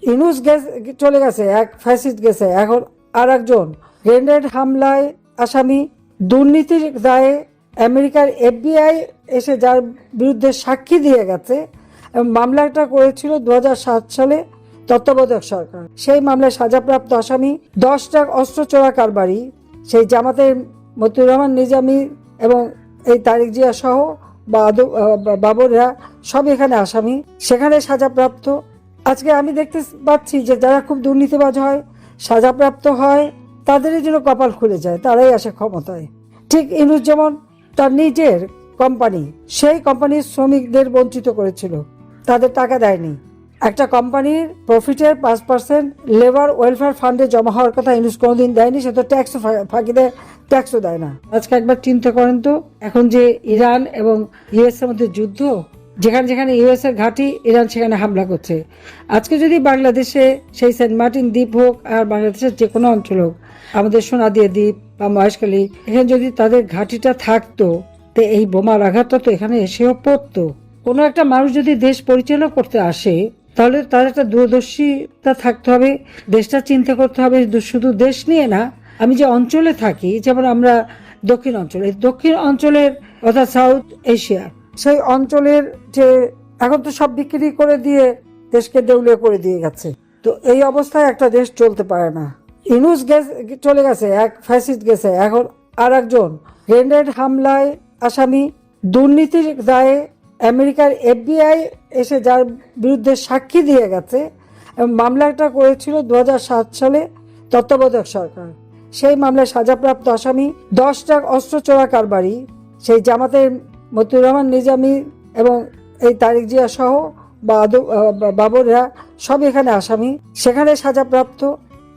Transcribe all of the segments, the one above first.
ইউনূস চলে গেছে, এক ফ্যাসিস্ট গেছে, এখন আর একজন গ্রেনেড হামলায় আসামি, দুর্নীতির দায়ে আমেরিকার FBI এসে যার বিরুদ্ধে সাক্ষী দিয়ে গেছে এবং মামলাটা করেছিল 2007 সালে তত্ত্বাবধায়ক সরকার। সেই মামলায় সাজাপ্রাপ্ত আসামি 10 ট্রাক অস্ত্র চোরা কারবারি, সেই জামাতের মতিউর রহমান নিজামী এবং এই তারিক জিয়া সহ বাবররা সব এখানে আসামি, সেখানে সাজাপ্রাপ্ত। আজকে আমি দেখতে পাচ্ছি যে যারা খুব দুর্নীতিবাজ হয়, সাজাপ্রাপ্ত হয়, তাদেরই জন্য কপাল খুলে যায়, তারাই আসে ক্ষমতায়। ঠিক ইউনূস যেমন তার নিজের কোম্পানি, সেই কোম্পানির শ্রমিকদের বঞ্চিত করেছিল, তাদের টাকা দেয়নি। একটা কোম্পানির প্রফিটের 5% লেবার ওয়েলফেয়ার ফান্ডে জমা হওয়ার কথা ইউনূস কোনোদিন দেয়নি, সে তো ট্যাক্সও ফাঁকি দেয়, ট্যাক্সও দেয় না। আজকে একবার চিন্তা করেন তো, এখন যে ইরান এবং US এর মধ্যে যুদ্ধ, যেখানে যেখানে US এর ঘাঁটি, ইরান সেখানে হামলা করছে। আজকে যদি বাংলাদেশে সেই সেন্ট মার্টিন দ্বীপ হোক আর বাংলাদেশের যে কোনো অঞ্চল হোক, আমাদের সোনাদিয়া দ্বীপ বা মহেশখালী, এখানে যদি তাদের ঘাঁটিটা থাকতো, তো এই বোমার আঘাতটা তো এখানে এসেও পড়তো। কোনো একটা মানুষ যদি দেশ পরিচালনা করতে আসে, তাহলে তার একটা দূরদর্শিতা থাকতে হবে, দেশটা চিন্তা করতে হবে শুধু দেশ নিয়ে না। আমি যে অঞ্চলে থাকি, যেমন আমরা দক্ষিণ অঞ্চলের অর্থাৎ সাউথ এশিয়া, সেই অঞ্চলের যে এখন তো সব বিক্রি করে দিয়ে দেশকে দেউলিয়া করে দিয়ে গেছে। তো এই অবস্থায় একটা দেশ চলতে পারে না। ইউনূস চলে গেছে, এক ফ্যাসিস্ট গেছে, এখন আর একজন গ্রেনেড হামলায় আসামি, দুর্নীতির দায়ে আমেরিকার FBI এসে যার বিরুদ্ধে সাক্ষী দিয়ে গেছে এবং মামলাটা করেছিল 2007 সালে তত্ত্বাবধায়ক সরকার। সেই মামলায় সাজাপ্রাপ্ত আসামি 10 ট্রাক অস্ত্র চোরা কারবারি, সেই জামাতের মতিউর রহমান নিজামী এবং এই তারিক জিয়া সহ বাবররা সব এখানে আসামি, সেখানে সাজাপ্রাপ্ত।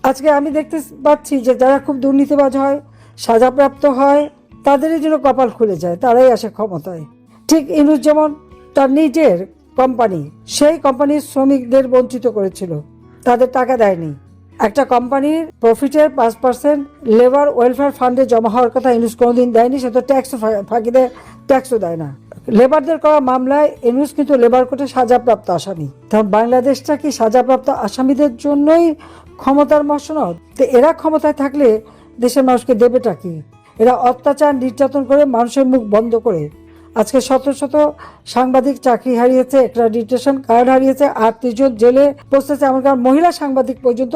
আজকে আমি দেখতে পাচ্ছি যে যারা খুব দুর্নীতিবাজ হয়, সাজাপ্রাপ্ত হয়, তাদেরই জন্য কপাল খুলে যায়, তারাই আসে ক্ষমতায়। ঠিক ইউনূস যেমন তার নিজের কোম্পানি, সেই কোম্পানির শ্রমিকদের বঞ্চিত করেছিল, তাদের টাকা দেয়নি। একটা কোম্পানির প্রফিটের 5% লেবার ওয়েলফেয়ার ফান্ডে জমা হওয়ার কথা ইউনূস কোনোদিন দেয়নি, সে তো ট্যাক্সও ফাঁকি দেয়, ট্যাক্সও দেয় না। লেবারদের করা মামলায় ইউনূস কিন্তু লেবার কোর্টে সাজাপ্রাপ্ত আসামি। তখন বাংলাদেশটা কি সাজাপ্রাপ্ত আসামিদের জন্যই ক্ষমতার মসনদ? তো এরা ক্ষমতায় থাকলে দেশের মানুষকে দেবেটা কি? এরা অত্যাচার নির্যাতন করে মানুষের মুখ বন্ধ করে আজকে শত শত সাংবাদিক চাকরি হারিয়েছে, অ্যাক্রেডিটেশন কার্ড হারিয়েছে, 38 জন জেলে বসেছে, এমনকার মহিলা সাংবাদিক পর্যন্ত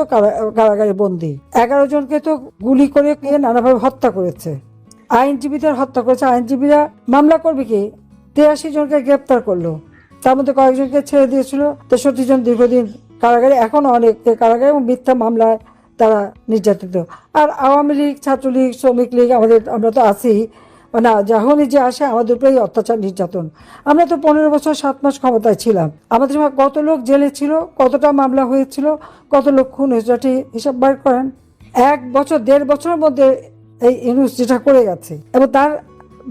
কারাগারে বন্দী। 11 জনকে তো গুলি করে নানাভাবে হত্যা করেছে, আইনজীবীদের হত্যা করেছে। আইনজীবীরা মামলা করবে কি? 83 জনকে গ্রেপ্তার করলো, তার মধ্যে কয়েকজনকে ছেড়ে দিয়েছিল। 63 জন দীর্ঘদিন কারাগারে, এখনো অনেকে কারাগারে এবং মিথ্যা মামলায় তারা নির্যাতিত। আর আওয়ামী লীগ, ছাত্রলীগ, শ্রমিক লীগ, আমরা তো আছি, মানে যখনই যে আসে আমাদের উপরেই অত্যাচার নির্যাতন। আমরা তো 15 বছর 7 মাস ক্ষমতায় ছিলাম, আমাদের সময় কত লোক জেলে ছিল, কতটা মামলা হয়েছিল, কত লোক খুন হয়েছে, হিসাব বার করেন। 1 বছর 1.5 বছরের মধ্যে এই ইউনূস যেটা করে গেছে, এবং তার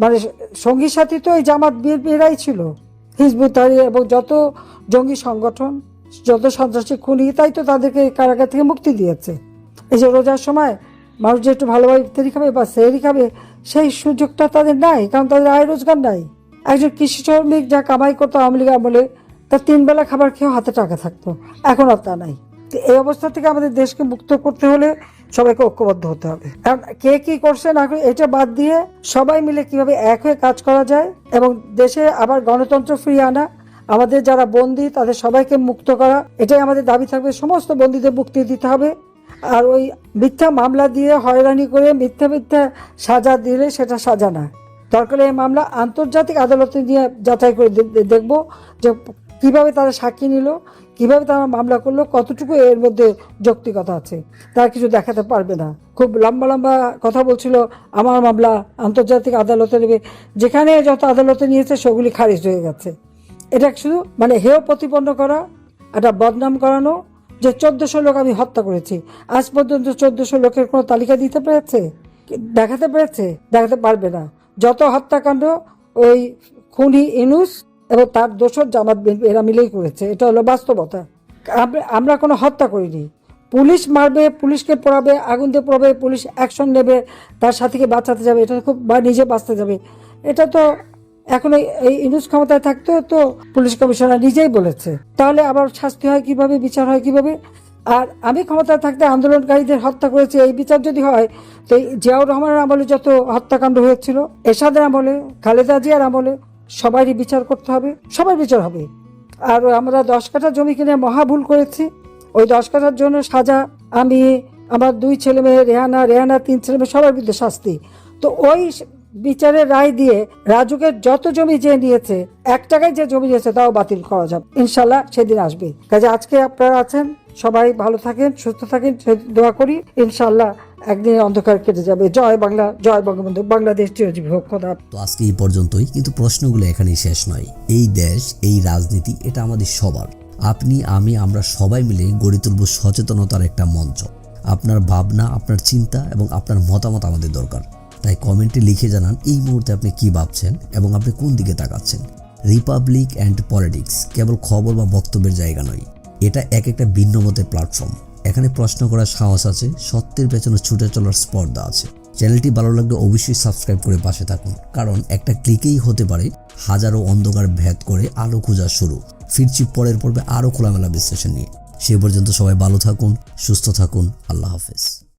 মানে সঙ্গী সাথী তো এই জামাত বিএনপিরাই ছিল, হিজবুত তাহরির এবং যত জঙ্গি সংগঠন, যত সন্ত্রাসী খুনি, তাই তো তাদেরকে কারাগার থেকে মুক্তি দিয়েছে। এই যে রোজার সময় মানুষ যে একটু ভালোভাবে ইফতারি খাবে বা সেহরি খাবে, সেই সুযোগটা তাদের নাই, কারণ তাদের আয় রোজগার নাই। একজন কৃষি শ্রমিক যা কামাই করতো আওয়ামী লীগ আমলে, তার 3 বেলা খাবার খেয়েও হাতে টাকা থাকতো, এখন আর তা নাই। তো এই অবস্থা থেকে আমাদের দেশকে মুক্ত করতে হলে সবাইকে ঐক্যবদ্ধ হতে হবে। কারণ কে কি করছে না, এটা বাদ দিয়ে সবাই মিলে কিভাবে এক হয়ে কাজ করা যায় এবং দেশে আবার গণতন্ত্র ফিরিয়ে আনা, আমাদের যারা বন্দী তাদের সবাইকে মুক্ত করা, এটাই আমাদের দাবি থাকবে। সমস্ত বন্দীদের মুক্তি দিতে হবে। আর ওই মিথ্যা মামলা দিয়ে হয়রানি করে মিথ্যা সাজা দিলে সেটা সাজা না। দরকার এই মামলা আন্তর্জাতিক আদালতে নিয়ে যাচাই করে দেখব যে কিভাবে তারা সাক্ষী নিল, কিভাবে তারা মামলা করলো, কতটুকু এর মধ্যে যৌক্তিকতা আছে। তারা কিছু দেখাতে পারবে না। খুব লম্বা লম্বা কথা বলছিল, আমার মামলা আন্তর্জাতিক আদালতে নেবে, যেখানে যত আদালতে নিয়েছে সেগুলি খারিজ হয়ে গেছে। এটা শুধু মানে হেয় প্রতিপন্ন করা, একটা বদনাম করানো যে 1400 লোক আমি হত্যা করেছি। আজ পর্যন্ত 1400 লোকের কোনো তালিকা দিতে পেরেছে, দেখাতে পেরেছে? দেখাতে পারবে না। যত হত্যাকাণ্ড ওই খুনি ইউনূস এবং তার দোসর জামাত বিএনপি এরা মিলেই করেছে, এটা হলো বাস্তবতা। আমরা কোনো হত্যা করিনি। পুলিশ মারবে, পুলিশকে পোড়াবে, আগুন দিয়ে পোড়াবে, পুলিশ অ্যাকশন নেবে, তার সাথীকে বাঁচাতে যাবে, এটা খুব বা নিজে বাঁচতে যাবে, এটা তো এখন এই ইউনূস ক্ষমতায় থাকতো তো পুলিশ কমিশনার নিজেই বলেছে, তাহলে আবার শাস্তি হয় কিভাবে, বিচার হয় কিভাবে? আর আমি ক্ষমতায় থাকতে আন্দোলনকারীদের হত্যা করেছি, এই বিচার যদি হয় তো জিয়াউর রহমানের আমলে যত হত্যাকাণ্ড হয়েছিল, এরশাদের আমলে, খালেদা জিয়ার আমলে, সবারই বিচার করতে হবে, সবার বিচার হবে। আর আমরা 10 কাঠা জমি কিনে মহা ভুল করেছি, ওই 10 কাঠার জন্য সাজা, আমি, আমার 2 ছেলে মেয়ে, রেহানা 3 ছেলে মেয়ে, সবার বিরুদ্ধে শাস্তি। তো ওই বিচারের রায় দিয়ে রাজুকের যত জমি যে নিয়েছে, 1 টাকায় যে জমি নিয়েছে তাও বাতিল করা যাবে, ইনশাল্লাহ সেদিন আসবে। কাজে আজকে আপনারা আছেন, সবাই ভালো থাকেন, সুস্থ থাকেন, দোয়া করি ইনশাল্লাহ একদিন অন্ধকার কেটে যাবে। জয় বাংলা, জয় বঙ্গবন্ধু, বাংলাদেশ চিরজীবী হোক। খোদা। তো আজকে এই পর্যন্তই, কিন্তু প্রশ্নগুলো এখানেই শেষ নয়। এই দেশ, এই রাজনীতি, এটা আমাদের সবার। আপনি, আমি, আমরা সবাই মিলে গড়ে তুলব সচেতনতার একটা মঞ্চ। আপনার ভাবনা, আপনার চিন্তা এবং আপনার মতামত আমাদের দরকার। তাই কমেন্টে লিখে জানান এই মুহূর্তে আপনি কি ভাবছেন এবং আপনি কোন দিকে তাকাচ্ছেন। রিপাবলিক অ্যান্ড পলিটিক্স কেবল খবর বা বক্তব্যের জায়গা নয়, এটা একটা ভিন্ন মতের প্ল্যাটফর্ম। এখানে প্রশ্ন করার সাহস আছে, সত্যের পেছনে ছুটে চলার স্পর্ধা আছে। চ্যানেলটি ভালো লাগলে অবশ্যই সাবস্ক্রাইব করে পাশে থাকুন, কারণ একটা ক্লিকেই হতে পারে হাজারো অন্ধকার ভেদ করে আলো খোঁজা শুরু। ফিরছি পরের পর্বে আরও খোলামেলা বিশ্লেষণ নিয়ে। সে পর্যন্ত সবাই ভালো থাকুন, সুস্থ থাকুন। আল্লাহ হাফেজ।